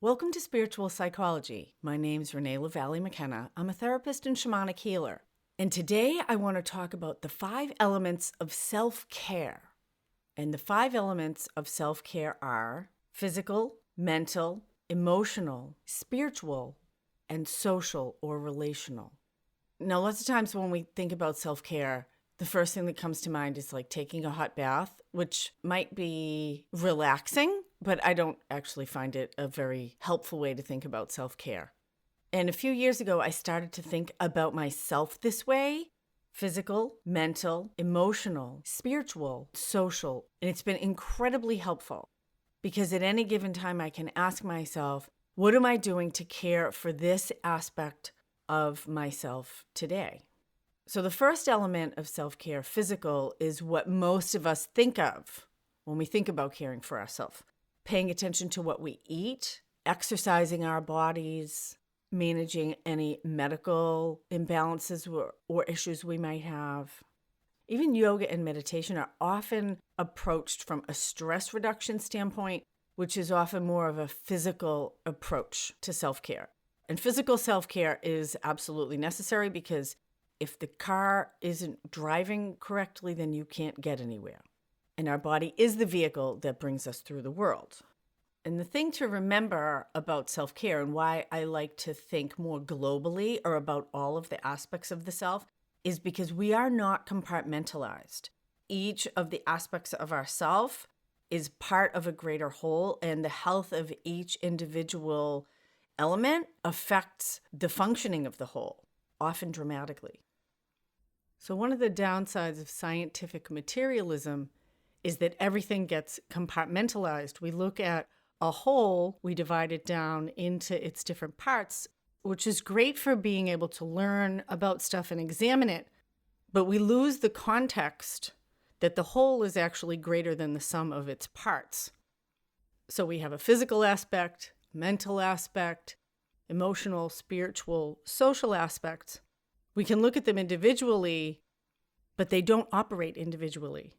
Welcome to Spiritual Psychology. My name's Renee LaValle McKenna. I'm a therapist and shamanic healer. And today I want to talk about the 5 elements of self-care. And the 5 elements of self-care are physical, mental, emotional, spiritual, and social or relational. Now, lots of times when we think about self-care, the first thing that comes to mind is like taking a hot bath, which might be relaxing, but I don't actually find it a very helpful way to think about self-care. And a few years ago, I started to think about myself this way: physical, mental, emotional, spiritual, social. And it's been incredibly helpful because at any given time, I can ask myself, what am I doing to care for this aspect of myself today? So the first element of self-care, physical, is what most of us think of when we think about caring for ourselves. Paying attention to what we eat, exercising our bodies, managing any medical imbalances or issues we might have. Even yoga and meditation are often approached from a stress reduction standpoint, which is often more of a physical approach to self-care. And physical self-care is absolutely necessary because if the car isn't driving correctly, then you can't get anywhere. And our body is the vehicle that brings us through the world. And the thing to remember about self-care and why I like to think more globally or about all of the aspects of the self is because we are not compartmentalized. Each of the aspects of our self is part of a greater whole, and the health of each individual element affects the functioning of the whole, often dramatically. So one of the downsides of scientific materialism is that everything gets compartmentalized. We look at a whole, we divide it down into its different parts, which is great for being able to learn about stuff and examine it, but we lose the context that the whole is actually greater than the sum of its parts. So we have a physical aspect, mental aspect, emotional, spiritual, social aspects. We can look at them individually, but they don't operate individually.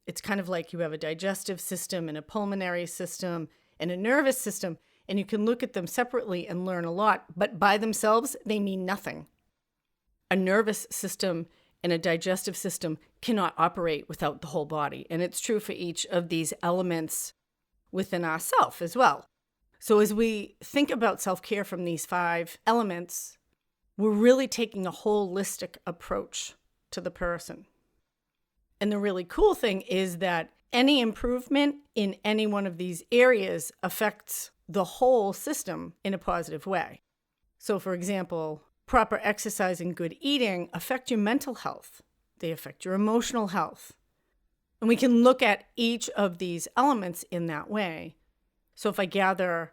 It's kind of like you have a digestive system and a pulmonary system and a nervous system, and you can look at them separately and learn a lot, but by themselves, they mean nothing. A nervous system and a digestive system cannot operate without the whole body, and it's true for each of these elements within ourself as well. So as we think about self-care from these 5 elements, we're really taking a holistic approach to the person. And the really cool thing is that any improvement in any one of these areas affects the whole system in a positive way. So for example, proper exercise and good eating affect your mental health. They affect your emotional health. And we can look at each of these elements in that way. So if I gather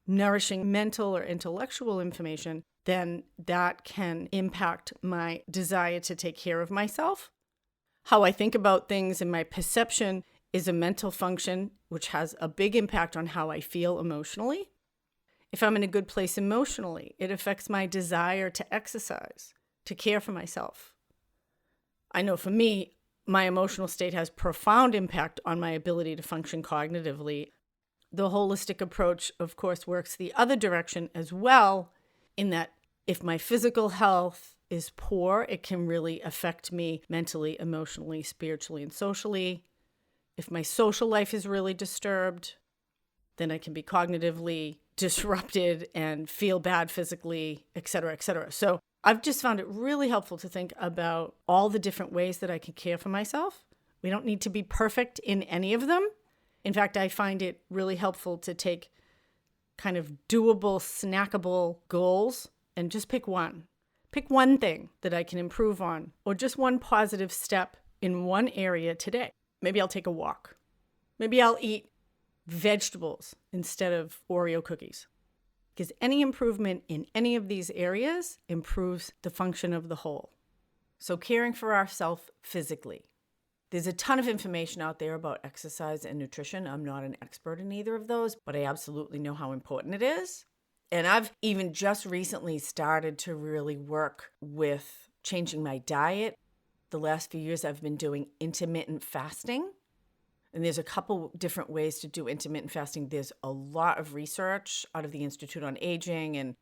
nourishing mental or intellectual information, then that can impact my desire to take care of myself. How I think about things and my perception is a mental function, which has a big impact on how I feel emotionally. If I'm in a good place emotionally, it affects my desire to exercise, to care for myself. I know for me, my emotional state has profound impact on my ability to function cognitively. The holistic approach, of course, works the other direction as well, in that if my physical health is poor, it can really affect me mentally, emotionally, spiritually, and socially. If my social life is really disturbed, then I can be cognitively disrupted and feel bad physically, et cetera, et cetera. So I've just found it really helpful to think about all the different ways that I can care for myself. We don't need to be perfect in any of them. In fact, I find it really helpful to take kind of doable, snackable goals and just pick one. Pick one thing that I can improve on, or just one positive step in one area today. Maybe I'll take a walk. Maybe I'll eat vegetables instead of Oreo cookies. Because any improvement in any of these areas improves the function of the whole. So caring for ourselves physically. There's a ton of information out there about exercise and nutrition. I'm not an expert in either of those, but I absolutely know how important it is. And I've even just recently started to really work with changing my diet. The last few years I've been doing intermittent fasting. And there's a couple different ways to do intermittent fasting. There's a lot of research out of the Institute on Aging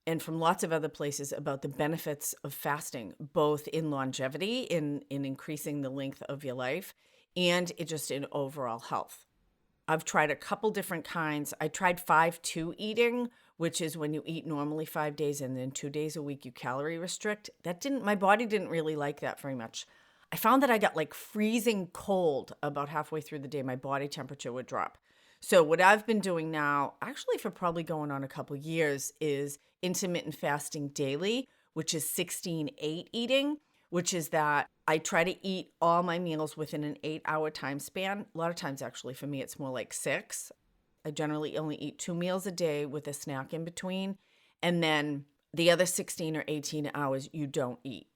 and from lots of other places about the benefits of fasting, both in longevity, in increasing the length of your life, and just in overall health. I've tried a couple different kinds. I tried 5-2 eating, which is when you eat normally 5 days and then 2 days a week you calorie restrict. My body didn't really like that very much. I found that I got like freezing cold about halfway through the day. My body temperature would drop. So what I've been doing now, actually for probably going on a couple years, is intermittent fasting daily, which is 16-8 eating, which is that I try to eat all my meals within an 8-hour time span. A lot of times, actually, for me, it's more like 6. I generally only eat 2 meals a day with a snack in between. And then the other 16 or 18 hours, you don't eat.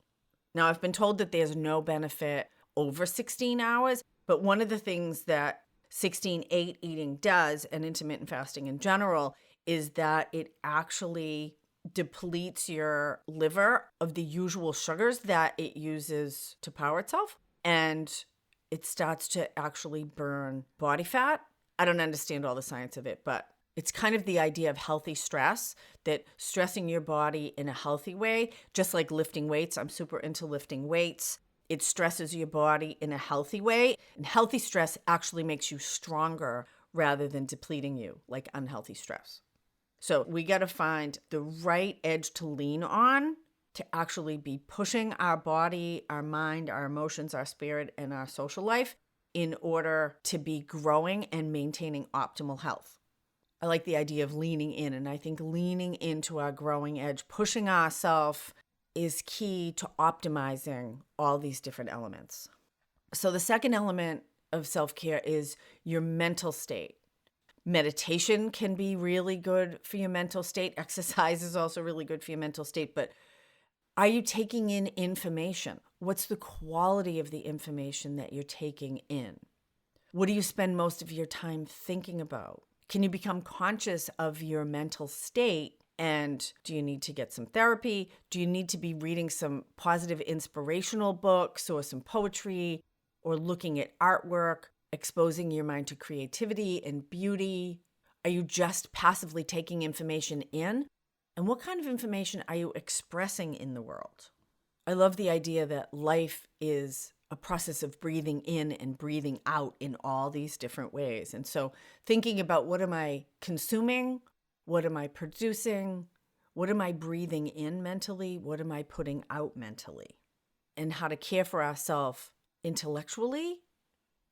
Now, I've been told that there's no benefit over 16 hours, but one of the things that 16-8 eating does, and intermittent fasting in general, is that it actually depletes your liver of the usual sugars that it uses to power itself, and it starts to actually burn body fat. I don't understand all the science of it, but it's kind of the idea of healthy stress, that stressing your body in a healthy way, just like lifting weights. I'm super into lifting weights. It stresses your body in a healthy way. And healthy stress actually makes you stronger rather than depleting you, like unhealthy stress. So we got to find the right edge to lean on to actually be pushing our body, our mind, our emotions, our spirit, and our social life in order to be growing and maintaining optimal health. I like the idea of leaning in, and I think leaning into our growing edge, pushing ourselves, is key to optimizing all these different elements. So the second element of self-care is your mental state. Meditation can be really good for your mental state. Exercise is also really good for your mental state. But are you taking in information? What's the quality of the information that you're taking in? What do you spend most of your time thinking about? Can you become conscious of your mental state? And do you need to get some therapy? Do you need to be reading some positive inspirational books or some poetry or looking at artwork, exposing your mind to creativity and beauty? Are you just passively taking information in? And what kind of information are you expressing in the world? I love the idea that life is a process of breathing in and breathing out in all these different ways. And so thinking about, what am I consuming? What am I producing? What am I breathing in mentally? What am I putting out mentally? And how to care for ourselves intellectually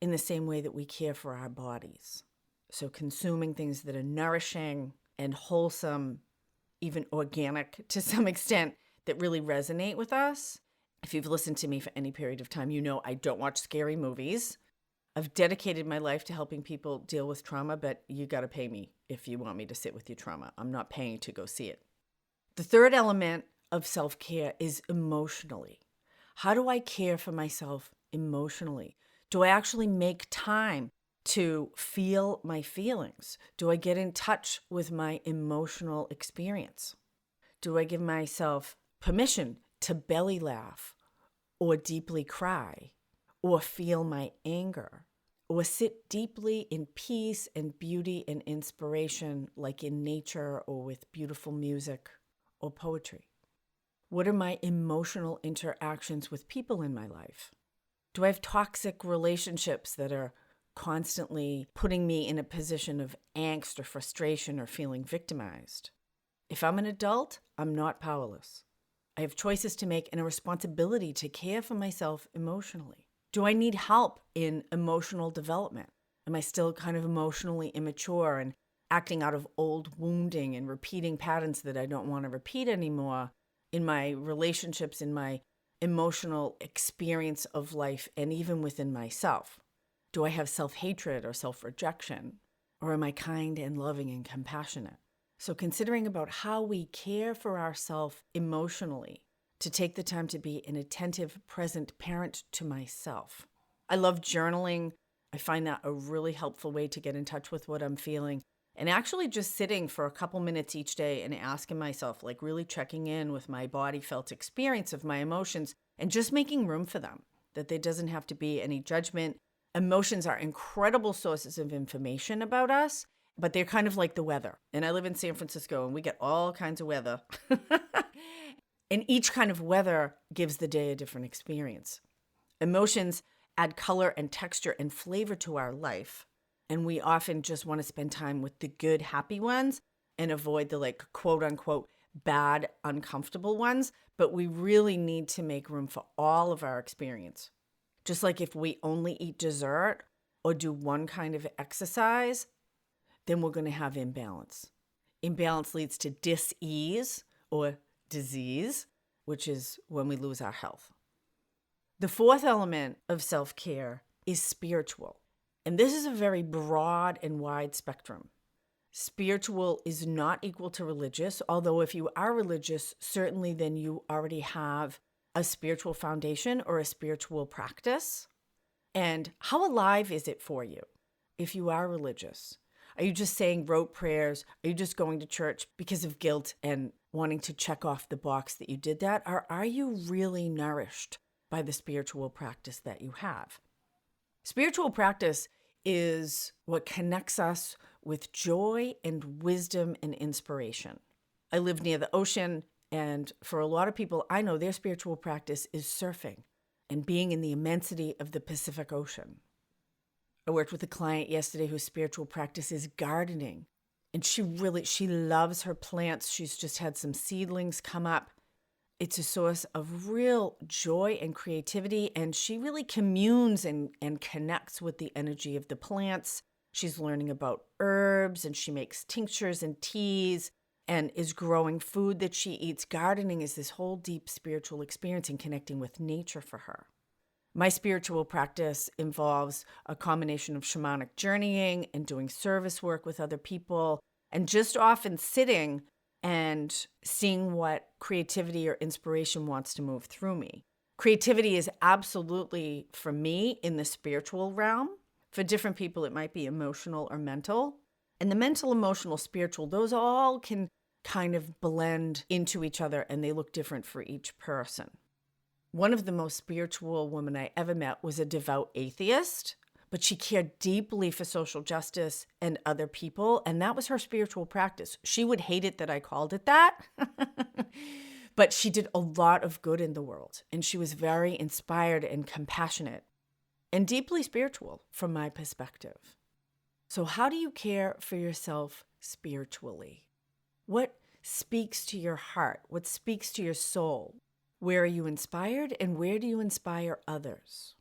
in the same way that we care for our bodies. So consuming things that are nourishing and wholesome, even organic to some extent, that really resonate with us. If you've listened to me for any period of time, you know I don't watch scary movies. I've dedicated my life to helping people deal with trauma, but you got to pay me if you want me to sit with your trauma. I'm not paying to go see it. The third element of self-care is emotionally. How do I care for myself emotionally? Do I actually make time to feel my feelings? Do I get in touch with my emotional experience? Do I give myself permission to belly laugh or deeply cry or feel my anger or sit deeply in peace and beauty and inspiration, like in nature or with beautiful music or poetry? What are my emotional interactions with people in my life? Do I have toxic relationships that are constantly putting me in a position of angst or frustration or feeling victimized? If I'm an adult, I'm not powerless. I have choices to make and a responsibility to care for myself emotionally. Do I need help in emotional development? Am I still kind of emotionally immature and acting out of old wounding and repeating patterns that I don't want to repeat anymore in my relationships, in my emotional experience of life, and even within myself? Do I have self-hatred or self-rejection? Or am I kind and loving and compassionate? So considering about how we care for ourselves emotionally, to take the time to be an attentive, present parent to myself. I love journaling. I find that a really helpful way to get in touch with what I'm feeling. And actually just sitting for a couple minutes each day and asking myself, like really checking in with my body felt experience of my emotions and just making room for them, that there doesn't have to be any judgment, Emotions are incredible sources of information about us, but they're kind of like the weather. And I live in San Francisco and we get all kinds of weather. And each kind of weather gives the day a different experience. Emotions add color and texture and flavor to our life. And we often just want to spend time with the good, happy ones and avoid the like quote unquote bad, uncomfortable ones. But we really need to make room for all of our experience. Just like if we only eat dessert or do one kind of exercise, then we're going to have imbalance. Imbalance leads to dis-ease or disease, which is when we lose our health. The fourth element of self-care is spiritual. And this is a very broad and wide spectrum. Spiritual is not equal to religious, although if you are religious, certainly then you already have a spiritual foundation or a spiritual practice. And how alive is it for you if you are religious? Are you just saying rote prayers? Are you just going to church because of guilt and wanting to check off the box that you did that? Or are you really nourished by the spiritual practice that you have? Spiritual practice is what connects us with joy and wisdom and inspiration. I live near the ocean, and for a lot of people, I know their spiritual practice is surfing and being in the immensity of the Pacific Ocean. I worked with a client yesterday whose spiritual practice is gardening, and she loves her plants. She's just had some seedlings come up. It's a source of real joy and creativity, and she really communes and connects with the energy of the plants. She's learning about herbs, and she makes tinctures and teas and is growing food that she eats. Gardening is this whole deep spiritual experience and connecting with nature for her. My spiritual practice involves a combination of shamanic journeying and doing service work with other people, and just often sitting and seeing what creativity or inspiration wants to move through me. Creativity is absolutely, for me, in the spiritual realm. For different people, it might be emotional or mental. And the mental, emotional, spiritual, those all can kind of blend into each other, and they look different for each person. One of the most spiritual women I ever met was a devout atheist, but she cared deeply for social justice and other people, and that was her spiritual practice. She would hate it that I called it that, but she did a lot of good in the world, and she was very inspired and compassionate and deeply spiritual from my perspective. So how do you care for yourself spiritually? What speaks to your heart? What speaks to your soul? Where are you inspired, and where do you inspire others?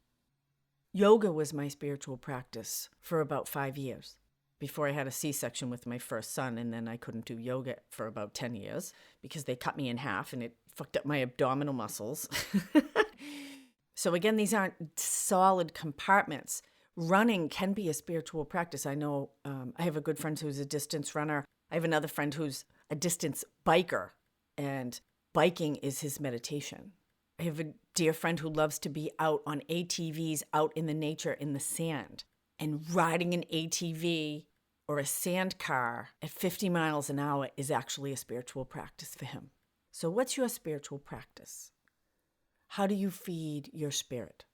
Yoga was my spiritual practice for about 5 years before I had a C-section with my first son, and then I couldn't do yoga for about 10 years because they cut me in half and it fucked up my abdominal muscles. So again, these aren't solid compartments. Running can be a spiritual practice. I know I have a good friend who's a distance runner. I have another friend who's a distance biker, and biking is his meditation. I have a dear friend who loves to be out on ATVs, out in the nature, in the sand. And riding an ATV or a sand car at 50 miles an hour is actually a spiritual practice for him. So what's your spiritual practice? How do you feed your spirit?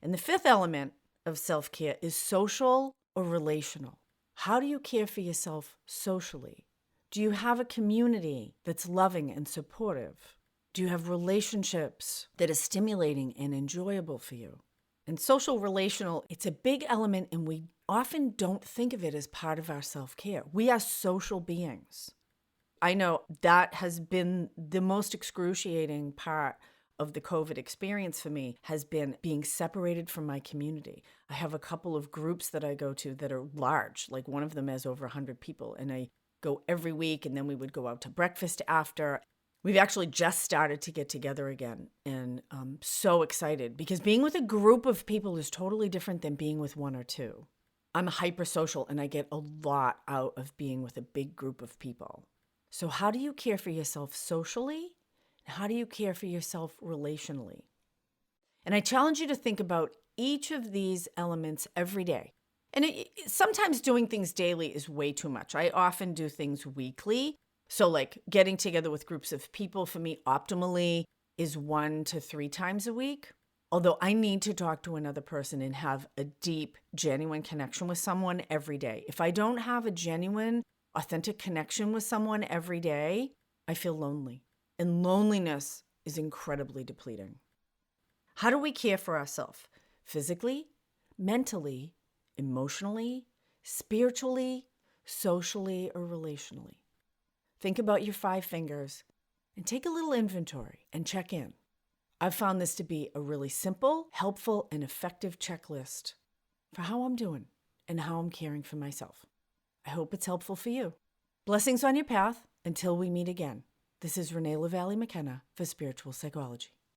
And the fifth element of self-care is social or relational. How do you care for yourself socially? Do you have a community that's loving and supportive? Do you have relationships that are stimulating and enjoyable for you? And social relational, it's a big element, and we often don't think of it as part of our self-care. We are social beings. I know that has been the most excruciating part of the COVID experience for me, has been being separated from my community. I have a couple of groups that I go to that are large, like one of them has over 100 people, and I go every week, and then we would go out to breakfast after. We've actually just started to get together again, and I'm so excited because being with a group of people is totally different than being with one or two. I'm hypersocial, and I get a lot out of being with a big group of people. So how do you care for yourself socially? How do you care for yourself relationally? And I challenge you to think about each of these elements every day. And sometimes doing things daily is way too much. I often do things weekly. So like getting together with groups of people for me optimally is 1 to 3 times a week. Although I need to talk to another person and have a deep, genuine connection with someone every day. If I don't have a genuine, authentic connection with someone every day, I feel lonely. And loneliness is incredibly depleting. How do we care for ourselves? Physically, mentally, emotionally, spiritually, socially, or relationally? Think about your 5 fingers and take a little inventory and check in. I've found this to be a really simple, helpful, and effective checklist for how I'm doing and how I'm caring for myself. I hope it's helpful for you. Blessings on your path until we meet again. This is Renee LaValle McKenna for Spiritual Psychology.